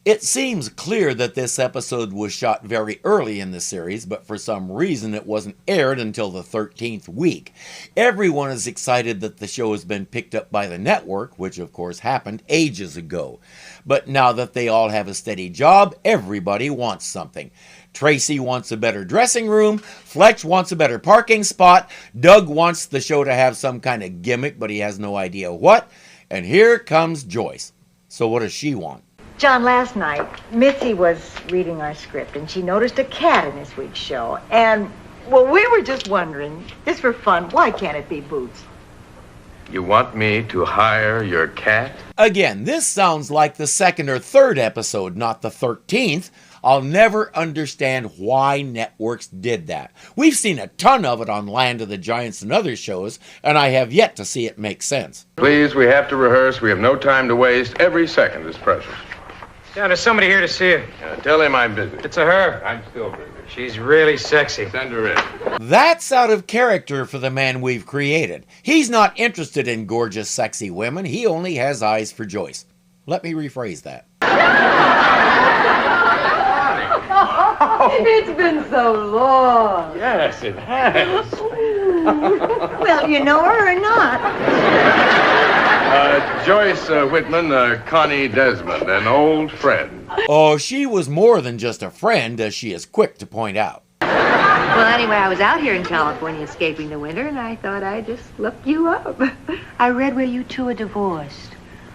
It seems clear that this episode was shot very early in the series, but for some reason it wasn't aired until the 13th week. Everyone is excited that the show has been picked up by the network, which of course happened ages ago. But now that they all have a steady job, everybody wants something. Tracy wants a better dressing room, Fletch wants a better parking spot, Doug wants the show to have some kind of gimmick, but he has no idea what, and here comes Joyce. So what does she want? John, last night, Misty was reading our script, and she noticed a cat in this week's show. And, well, we were just wondering, just for fun, why can't it be Boots? You want me to hire your cat? Again, this sounds like the second or third episode, not the 13th. I'll never understand why networks did that. We've seen a ton of it on Land of the Giants and other shows, and I have yet to see it make sense. Please, we have to rehearse. We have no time to waste. Every second is precious. John, there's somebody here to see you. Tell him I'm busy. It's a her. I'm still busy. She's really sexy. Send her in. That's out of character for the man we've created. He's not interested in gorgeous, sexy women. He only has eyes for Joyce. Let me rephrase that. It's been so long. Yes, it has. Well, you know her or not? Joyce Whitman, Connie Desmond, an old friend. Oh, she was more than just a friend, as she is quick to point out. Well, anyway, I was out here in California escaping the winter, and I thought I'd just look you up. I read where you two are divorced.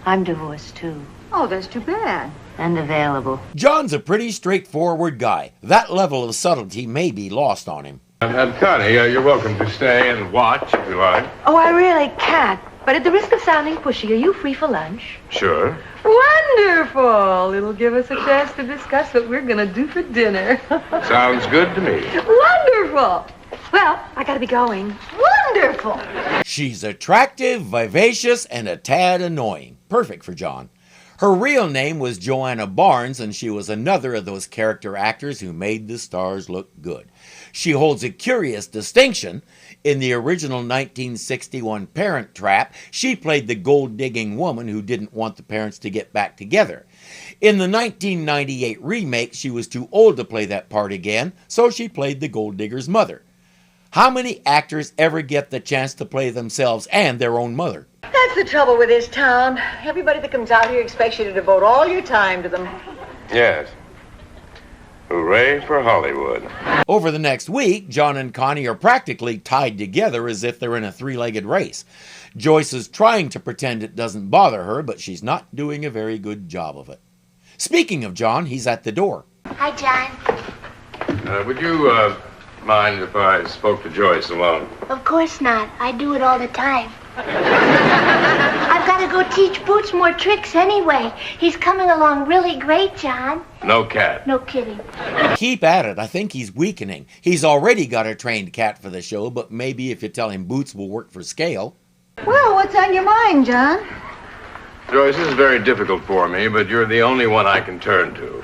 I'm divorced, too. Oh, that's too bad. And available. John's a pretty straightforward guy. That level of subtlety may be lost on him. And Connie, you're welcome to stay and watch if you like. Oh, I really can't. But at the risk of sounding pushy, are you free for lunch? Sure. Wonderful. It'll give us a chance to discuss what we're going to do for dinner. Sounds good to me. Wonderful. Well, I gotta be going. Wonderful. She's attractive, vivacious, and a tad annoying. Perfect for John. Her real name was Joanna Barnes, and she was another of those character actors who made the stars look good. She holds a curious distinction. In the original 1961 Parent Trap, she played the gold-digging woman who didn't want the parents to get back together. In the 1998 remake, she was too old to play that part again, so she played the gold digger's mother. How many actors ever get the chance to play themselves and their own mother? That's the trouble with this town. Everybody that comes out here expects you to devote all your time to them. Yes. Hooray for Hollywood. Over the next week, John and Connie are practically tied together as if they're in a three-legged race. Joyce is trying to pretend it doesn't bother her, but she's not doing a very good job of it. Speaking of John, he's at the door. Hi, John. Would you mind if I spoke to Joyce alone? Of course not. I do it all the time. I've got to go teach Boots more tricks anyway. He's coming along really great, John. No cat. No kidding. Keep at it. I think he's weakening. He's already got a trained cat for the show, but maybe if you tell him Boots will work for scale. Well, what's on your mind, John? Joyce, this is very difficult for me, but you're the only one I can turn to.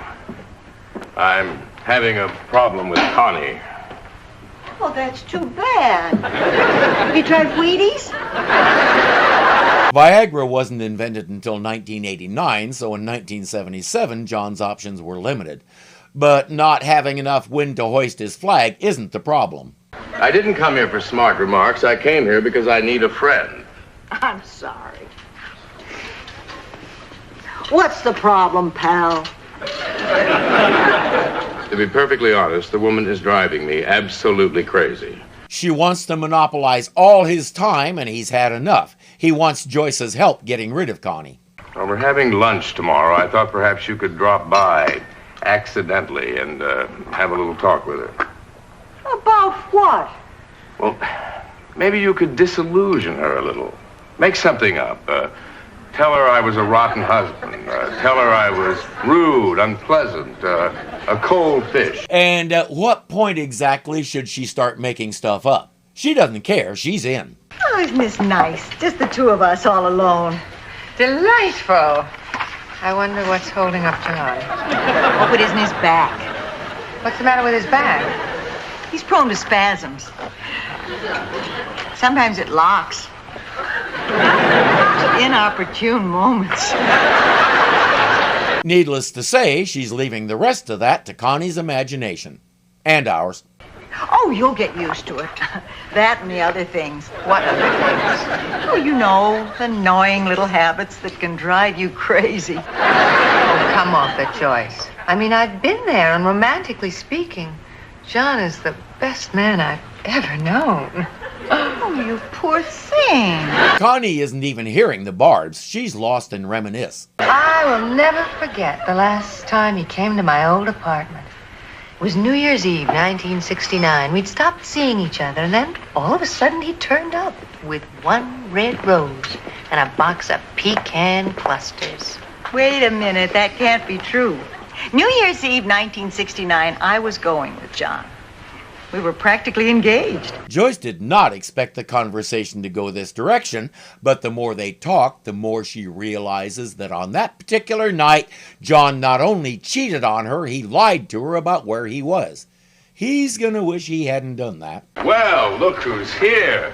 I'm having a problem with Connie. Oh, that's too bad. Have you tried Wheaties? Viagra wasn't invented until 1989, so in 1977, John's options were limited. But not having enough wind to hoist his flag isn't the problem. I didn't come here for smart remarks. I came here because I need a friend. I'm sorry. What's the problem, pal? To be perfectly honest, the woman is driving me absolutely crazy. She wants to monopolize all his time, and he's had enough. He wants Joyce's help getting rid of Connie. Well, we're having lunch tomorrow. I thought perhaps you could drop by accidentally and have a little talk with her. About what? Well, maybe you could disillusion her a little. Make something up. Tell her I was a rotten husband. Tell her I was rude, unpleasant, a cold fish. And at what point exactly should she start making stuff up? She doesn't care. She's in. Oh, isn't this nice? Just the two of us all alone. Delightful. I wonder what's holding up John. Hope it isn't his back. What's the matter with his back? He's prone to spasms. Sometimes it locks. Inopportune moments. Needless to say, she's leaving the rest of that to Connie's imagination. And ours. Oh, you'll get used to it. That and the other things. What other things? Oh, you know, the annoying little habits that can drive you crazy. Oh, come off it, Joyce. I mean, I've been there, and romantically speaking, John is the best man I've ever known. Oh, you poor thing. Connie isn't even hearing the barbs. She's lost in reminisce. I will never forget the last time he came to my old apartment. It was New Year's Eve, 1969. We'd stopped seeing each other, and then all of a sudden he turned up with one red rose and a box of pecan clusters. Wait a minute, that can't be true. New Year's Eve, 1969, I was going with John. We were practically engaged. Joyce did not expect the conversation to go this direction, but the more they talk, the more she realizes that on that particular night, John not only cheated on her, he lied to her about where he was. He's gonna wish he hadn't done that. Well, look who's here.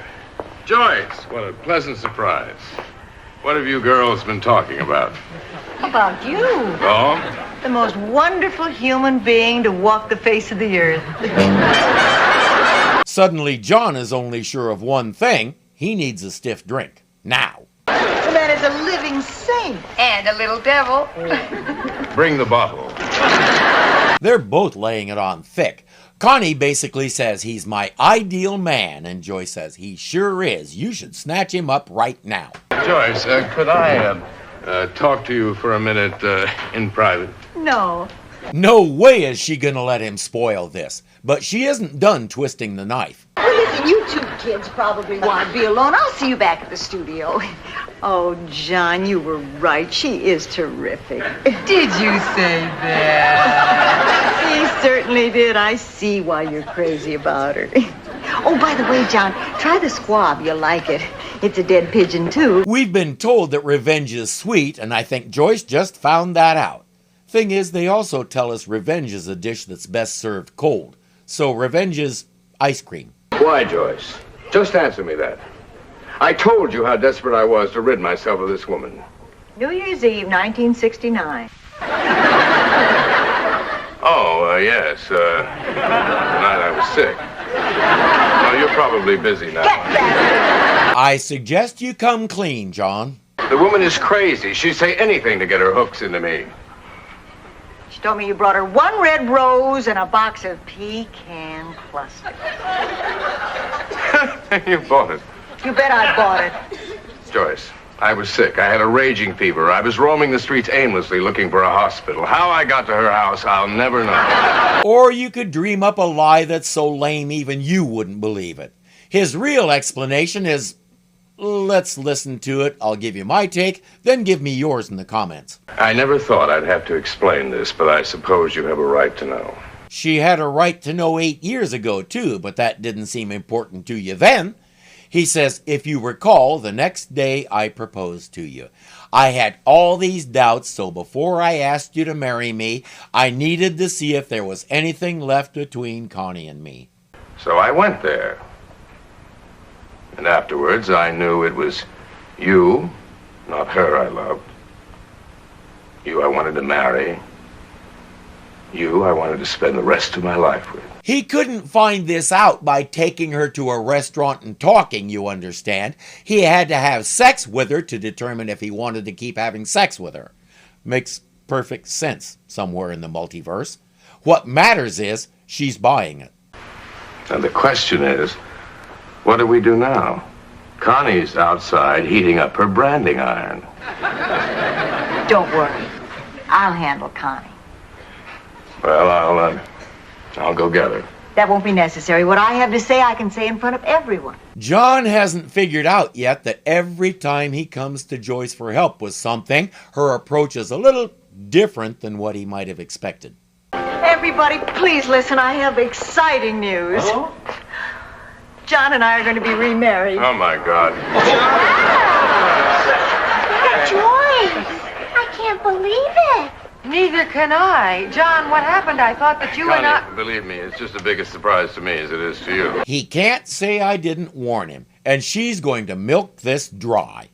Joyce, what a pleasant surprise. What have you girls been talking about? About you. Oh? The most wonderful human being to walk the face of the earth. Suddenly, John is only sure of one thing. He needs a stiff drink. Now. The man is a living saint. And a little devil. Bring the bottle. They're both laying it on thick. Connie basically says he's my ideal man, and Joyce says he sure is. You should snatch him up right now. Joyce, could I talk to you for a minute in private? No. No way is she gonna let him spoil this. But she isn't done twisting the knife. Well, listen, you two kids probably want to be alone. I'll see you back at the studio. Oh, John, you were right. She is terrific. Did you say that? He certainly did. I see why you're crazy about her. Oh, by the way, John, try the squab. You'll like it. It's a dead pigeon, too. We've been told that revenge is sweet, and I think Joyce just found that out. Thing is, they also tell us revenge is a dish that's best served cold. So revenge is ice cream. Why, Joyce? Just answer me that. I told you how desperate I was to rid myself of this woman. New Year's Eve, 1969. Oh, yes. The night I was sick. Well, you're probably busy now. Get back! I suggest you come clean, John. The woman is crazy. She'd say anything to get her hooks into me. She told me you brought her one red rose and a box of pecan clusters. You bought it. You bet I bought it. Joyce, I was sick. I had a raging fever. I was roaming the streets aimlessly looking for a hospital. How I got to her house, I'll never know. Or you could dream up a lie that's so lame even you wouldn't believe it. His real explanation is, let's listen to it. I'll give you my take, then give me yours in the comments. I never thought I'd have to explain this, but I suppose you have a right to know. She had a right to know 8 years ago, too, but that didn't seem important to you then. He says, if you recall, the next day I proposed to you. I had all these doubts, so before I asked you to marry me, I needed to see if there was anything left between Connie and me. So I went there. And afterwards, I knew it was you, not her I loved. You I wanted to marry. You I wanted to spend the rest of my life with. He couldn't find this out by taking her to a restaurant and talking, you understand. He had to have sex with her to determine if he wanted to keep having sex with her. Makes perfect sense somewhere in the multiverse. What matters is she's buying it. And the question is, what do we do now? Connie's outside heating up her branding iron. Don't worry. I'll handle Connie. Well, I'll go get her. That won't be necessary. What I have to say, I can say in front of everyone. John hasn't figured out yet that every time he comes to Joyce for help with something, her approach is a little different than what he might have expected. Everybody, please listen. I have exciting news. Hello? John and I are going to be remarried. Oh, my God. Joyce, I can't believe it. Neither can I. John, what happened? I thought that you and I... Connie, believe me, it's just the biggest surprise to me as it is to you. He can't say I didn't warn him, and she's going to milk this dry.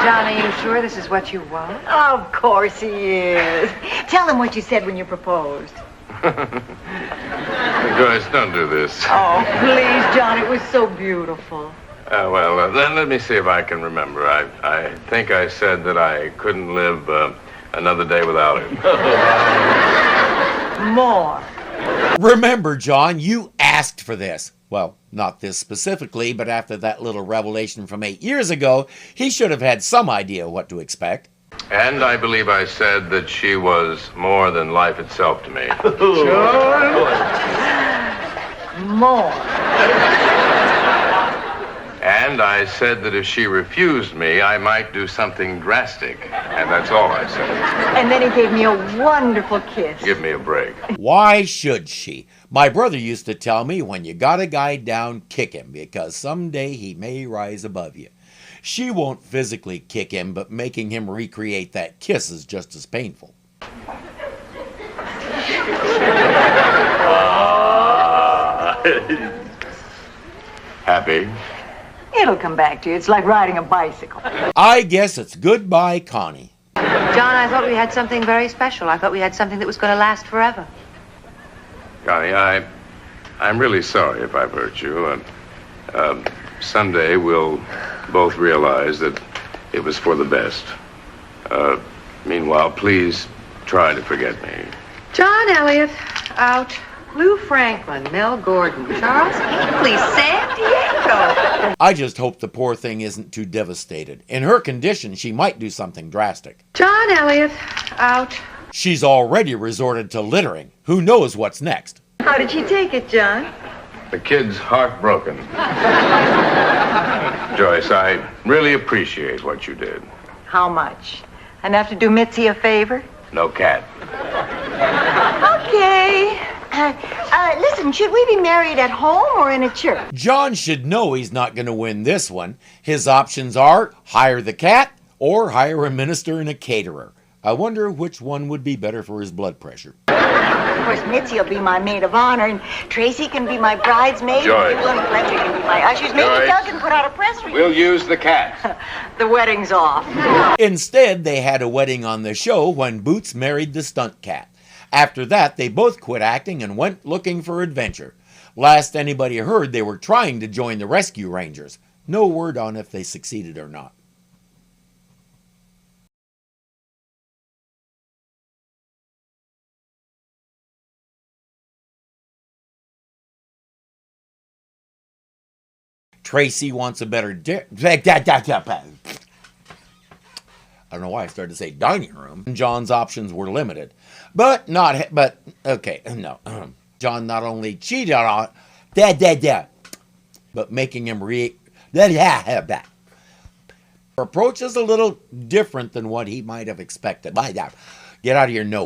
John, are you sure this is what you want? Of course he is. Tell him what you said when you proposed. Joyce, don't do this. Oh, please, John, it was so beautiful. Then let me see if I can remember. I think I said that I couldn't live another day without him. More. Remember, John, you asked for this. Well, not this specifically, but after that little revelation from 8 years ago, he should have had some idea what to expect. And I believe I said that she was more than life itself to me. More. And I said that if she refused me, I might do something drastic. And that's all I said. And then he gave me a wonderful kiss. Give me a break. Why should she? My brother used to tell me, when you got a guy down, kick him, because someday he may rise above you. She won't physically kick him, but making him recreate that kiss is just as painful. Happy? It'll come back to you. It's like riding a bicycle. I guess it's goodbye, Connie. John, I thought we had something very special. I thought we had something that was going to last forever. Connie, I'm really sorry if I've hurt you. Someday we'll both realize that it was for the best. Meanwhile, please try to forget me. John Elliott, out. Lou Franklin, Mel Gordon, Charles Hinckley, San Diego. I just hope the poor thing isn't too devastated. In her condition, she might do something drastic. John Elliott, out. She's already resorted to littering. Who knows what's next? How did she take it, John? The kid's heartbroken. Joyce, I really appreciate what you did. How much? Enough to do Mitzi a favor? No cat. Okay. Listen, should we be married at home or in a church? John should know he's not going to win this one. His options are hire the cat or hire a minister and a caterer. I wonder which one would be better for his blood pressure. Of course, Mitzi will be my maid of honor, and Tracy can be my bridesmaid. Joyce. And Fletcher can be my ushers. Maybe Joyce. Doug can put out a press release. We'll use the cat. The wedding's off. Instead, they had a wedding on the show when Boots married the stunt cat. After that, they both quit acting and went looking for adventure. Last anybody heard, they were trying to join the Rescue Rangers. No word on if they succeeded or not. Tracy wants a better I don't know why I started to say dining room. John's options were limited. But okay, no. John not only cheated on but making him her approach is a little different than what he might have expected. Get out of your nose.